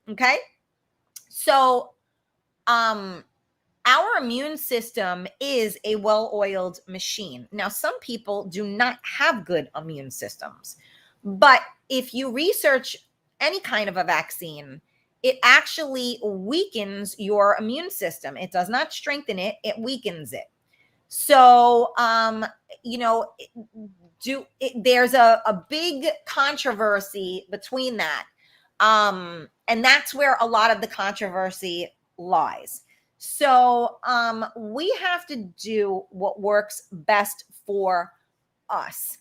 Speaker 2: Okay, so our immune system is a well-oiled machine. Now, some people do not have good immune systems, but if you research any kind of a vaccine, it actually weakens your immune system. It does not strengthen it, it weakens it. So, there's a big controversy between that. And that's where a lot of the controversy lies. So we have to do what works best for us.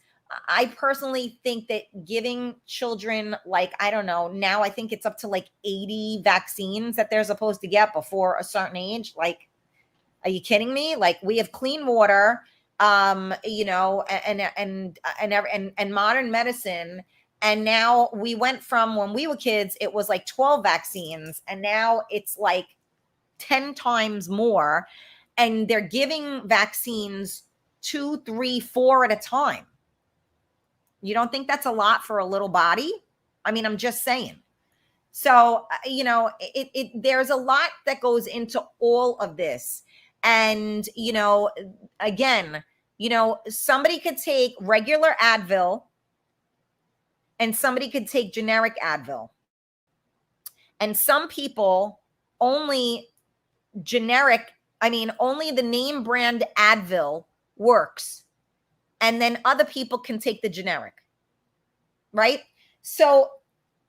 Speaker 2: I personally think that giving children, like, I don't know, now I think it's up to like 80 vaccines that they're supposed to get before a certain age. Like, are you kidding me? Like, we have clean water, and modern medicine. And now we went from, when we were kids, it was like 12 vaccines, and now it's like 10 times more. And they're giving vaccines 2, 3, 4 at a time. You don't think that's a lot for a little body? I mean, I'm just saying. So, there's a lot that goes into all of this. And, again, somebody could take regular Advil and somebody could take generic Advil. And some people only only the name brand Advil works. And then other people can take the generic, right? So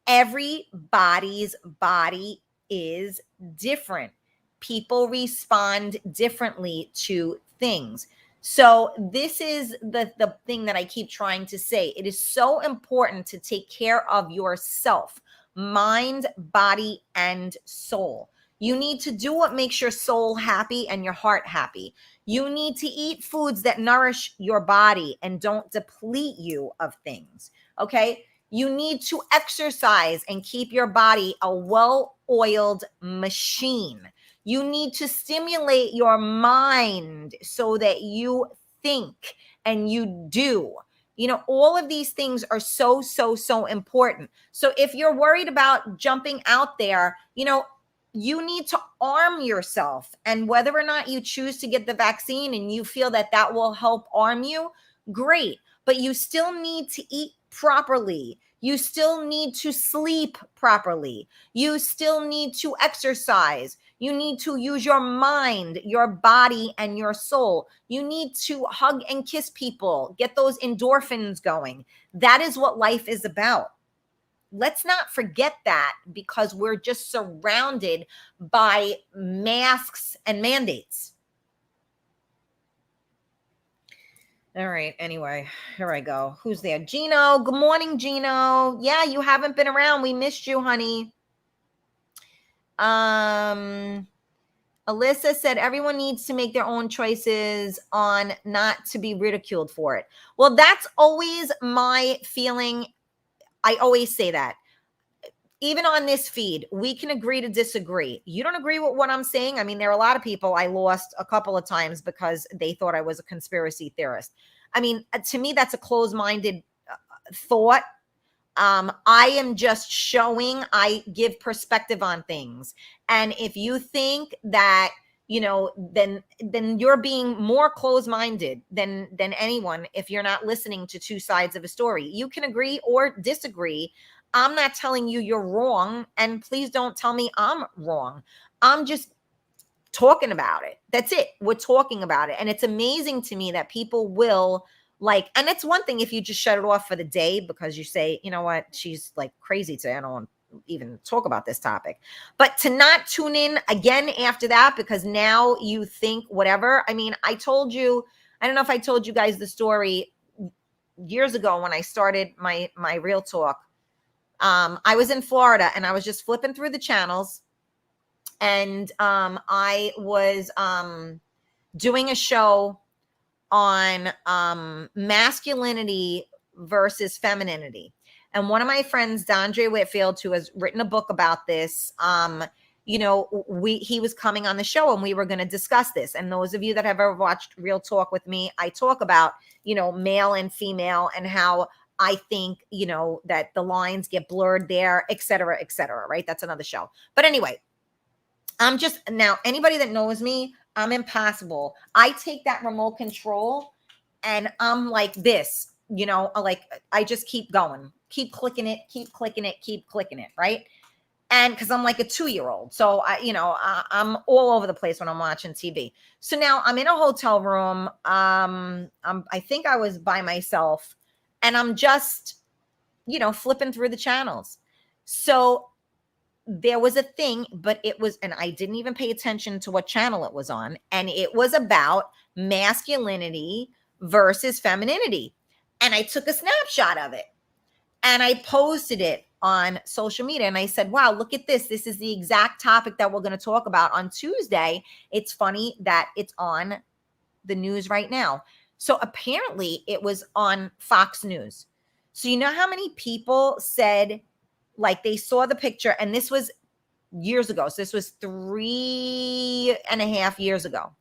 Speaker 2: everybody's body is different. People respond differently to things. So this is the thing that I keep trying to say. It is so important to take care of yourself, mind, body, and soul. You need to do what makes your soul happy and your heart happy. You need to eat foods that nourish your body and don't deplete you of things, okay? You need to exercise and keep your body a well-oiled machine. You need to stimulate your mind so that you think and you do. All of these things are so, so, so important. So if you're worried about jumping out there, you need to arm yourself. And whether or not you choose to get the vaccine and you feel that that will help arm you, great. But you still need to eat properly. You still need to sleep properly. You still need to exercise. You need to use your mind, your body, and your soul. You need to hug and kiss people, get those endorphins going. That is what life is about. Let's not forget that, because we're just surrounded by masks and mandates. All right. Anyway, here I go. Who's there? Gino. Good morning, Gino. Yeah, you haven't been around. We missed you, honey. Alyssa said everyone needs to make their own choices on not to be ridiculed for it. Well, that's always my feeling. I always say that. Even on this feed, we can agree to disagree. You don't agree with what I'm saying? I mean, there are a lot of people I lost a couple of times because they thought I was a conspiracy theorist. I mean, to me, that's a closed-minded thought. I am just showing, I give perspective on things. And if you think that, then you're being more closed-minded than anyone if you're not listening to two sides of a story. You can agree or disagree. I'm not telling you you're wrong, and please don't tell me I'm wrong. I'm just talking about it. That's it. We're talking about it. And it's amazing to me that people will and it's one thing if you just shut it off for the day because you say, you know what, she's like crazy today. I don't want to even talk about this topic. But to not tune in again after that because now you think whatever. I mean, I don't know if I told you guys the story years ago when I started my Real Talk. I was in Florida and I was just flipping through the channels, and I was doing a show on masculinity versus femininity. And one of my friends, Dondre Whitfield, who has written a book about this, he was coming on the show and we were going to discuss this. And those of you that have ever watched Real Talk with me, I talk about, male and female and how I think, that the lines get blurred there, et cetera, right? That's another show. But anyway, now anybody that knows me, I'm impossible. I take that remote control and I'm like this, like I just keep going, keep clicking it, right? And because I'm like a 2-year-old. So I'm all over the place when I'm watching TV. So now I'm in a hotel room. I think I was by myself and I'm just, flipping through the channels. So there was a thing, but and I didn't even pay attention to what channel it was on. And it was about masculinity versus femininity. And I took a snapshot of it and I posted it on social media. And I said, wow, look at this. This is the exact topic that we're going to talk about on Tuesday. It's funny that it's on the news right now. So apparently it was on Fox News. So you know how many people said, like, they saw the picture, and this was years ago. So this was 3.5 years ago.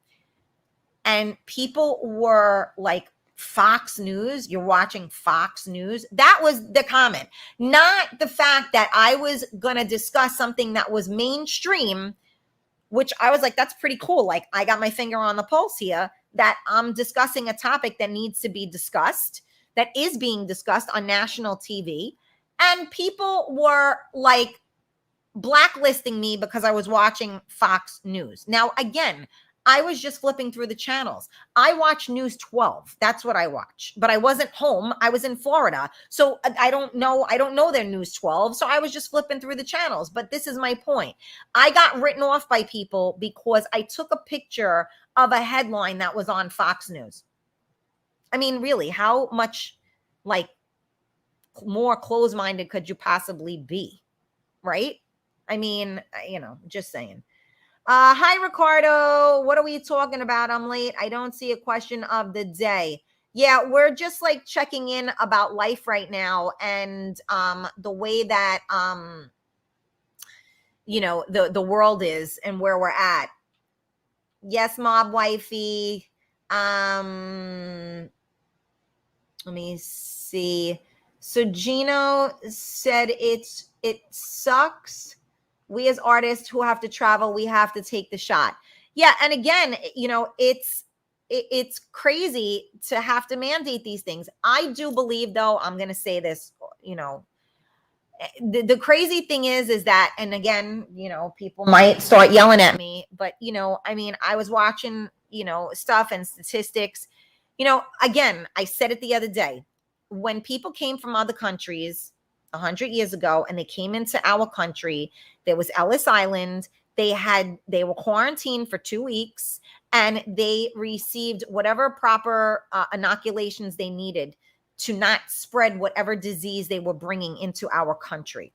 Speaker 2: And people were like, Fox News, you're watching Fox News. That was the comment, not the fact that I was going to discuss something that was mainstream, which I was like, that's pretty cool. Like, I got my finger on the pulse here that I'm discussing a topic that needs to be discussed, that is being discussed on national TV. And people were like blacklisting me because I was watching Fox News. Now, again, I was just flipping through the channels. I watch News 12. That's what I watch. But I wasn't home. I was in Florida. So I don't know their News 12. So I was just flipping through the channels. But this is my point. I got written off by people because I took a picture of a headline that was on Fox News. I mean, really, how much like more closed-minded could you possibly be? Right? I mean, just saying. Hi, Ricardo. What are we talking about? I'm late. I don't see a question of the day. Yeah, we're just like checking in about life right now and the way that the world is and where we're at. Yes, Mob Wifey. Let me see. So Gino said it sucks. We as artists who have to travel, we have to take the shot. Yeah. And again, it's crazy to have to mandate these things. I do believe, though, I'm going to say this, the crazy thing is that, and again, people might start yelling at me, but, I was watching, stuff and statistics, again, I said it the other day, when people came from other countries 100 years ago and they came into our country, there was Ellis Island. They were quarantined for 2 weeks and they received whatever proper inoculations they needed to not spread whatever disease they were bringing into our country.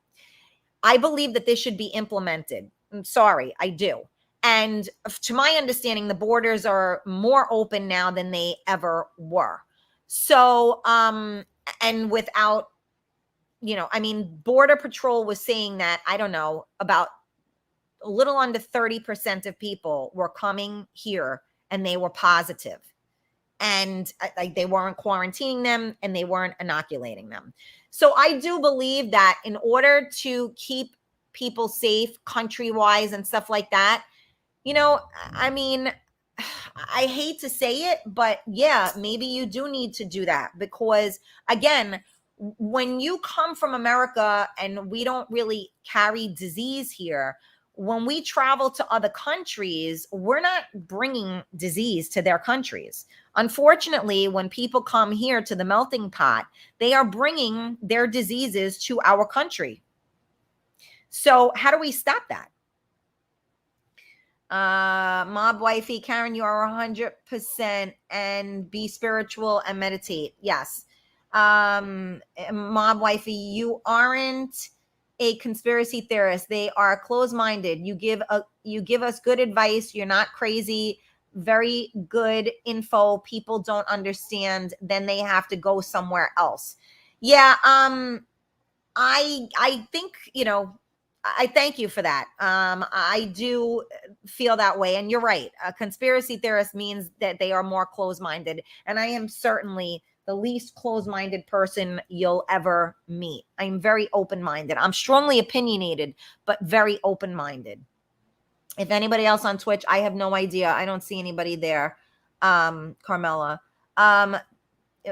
Speaker 2: I believe that this should be implemented. I'm sorry, I do. And to my understanding, the borders are more open now than they ever were. So, and without, Border Patrol was saying that, I don't know, about a little under 30% of people were coming here and they were positive. And like they weren't quarantining them and they weren't inoculating them. So I do believe that in order to keep people safe country-wise and stuff like that, I hate to say it, but yeah, maybe you do need to do that because, again, when you come from America and we don't really carry disease here, when we travel to other countries, we're not bringing disease to their countries. Unfortunately, when people come here to the melting pot, they are bringing their diseases to our country. So how do we stop that? Mob Wifey, Karen, you are 100% and be spiritual and meditate. Yes. Mob Wifey, you aren't a conspiracy theorist. They are closed-minded. You give us good advice. You're not crazy. Very good info. People don't understand. Then they have to go somewhere else. Yeah. I think, you know, I thank you for that. I do feel that way. And you're right. A conspiracy theorist means that they are more closed-minded. And I am certainly the least closed-minded person you'll ever meet. I'm very open-minded. I'm strongly opinionated, but very open-minded. If anybody else on Twitch, I have no idea. I don't see anybody there. Carmela.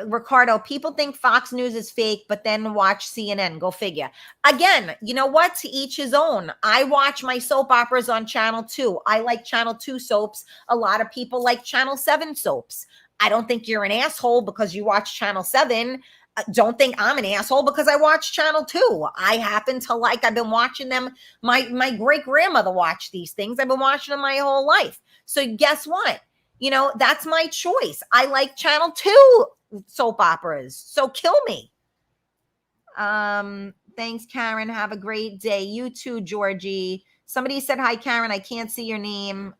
Speaker 2: Ricardo, people think Fox News is fake, but then watch CNN. Go figure. Again, you know what? To each his own. I watch my soap operas on Channel 2. I like Channel 2 soaps. A lot of people like Channel 7 soaps. I don't think you're an asshole because you watch Channel 7. Don't think I'm an asshole because I watch Channel 2. I happen to like, I've been watching them. My great-grandmother watched these things. I've been watching them my whole life. So guess what? You know, that's my choice. I like Channel 2 soap operas. So kill me. Thanks, Karen. Have a great day. You too, Georgie. Somebody said hi, Karen. I can't see your name.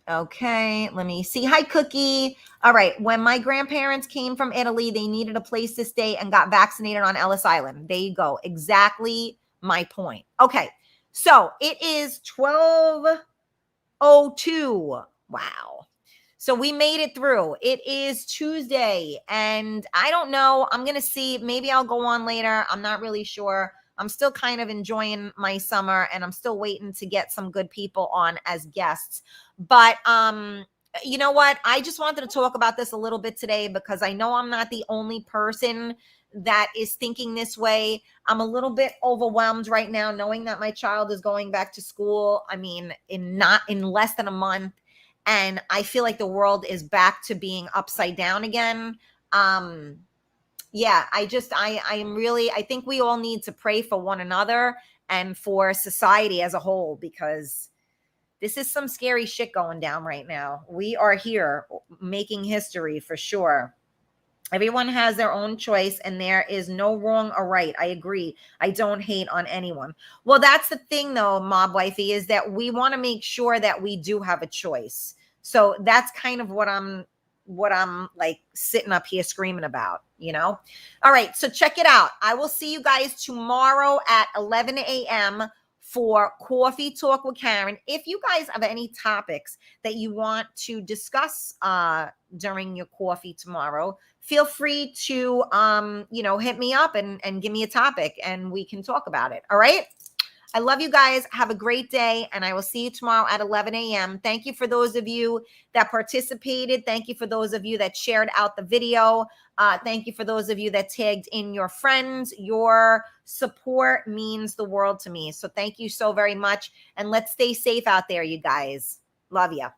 Speaker 2: Okay, let me see. Hi, Cookie. All right. When my grandparents came from Italy, they needed a place to stay and got vaccinated on Ellis Island. There you go. Exactly my point. Okay. So it is 12:02. Wow. So we made it through. It is Tuesday, and I don't know. I'm going to see. Maybe I'll go on later. I'm not really sure. I'm still kind of enjoying my summer, and I'm still waiting to get some good people on as guests. But you know what? I just wanted to talk about this a little bit today because I know I'm not the only person that is thinking this way. I'm a little bit overwhelmed right now knowing that my child is going back to school. I mean, in less than a month. And I feel like the world is back to being upside down again. Yeah, I am really, I think we all need to pray for one another and for society as a whole, because this is some scary shit going down right now. We are here making history for sure. Everyone has their own choice, and there is no wrong or right. I agree. I don't hate on anyone. Well, that's the thing, though, Mob Wifey, is that we want to make sure that we do have a choice. So that's kind of what I'm like sitting up here screaming about, you know? All right, so check it out. I will see you guys tomorrow at 11 a.m. for Coffee Talk with Karen. If you guys have any topics that you want to discuss during your coffee tomorrow, feel free to hit me up and give me a topic and we can talk about it. All right. I love you guys. Have a great day, and I will see you tomorrow at 11 a.m. Thank you for those of you that participated. Thank you for those of you that shared out the video. Thank you for those of you that tagged in your friends. Your support means the world to me. So thank you so very much, and let's stay safe out there, you guys. Love ya.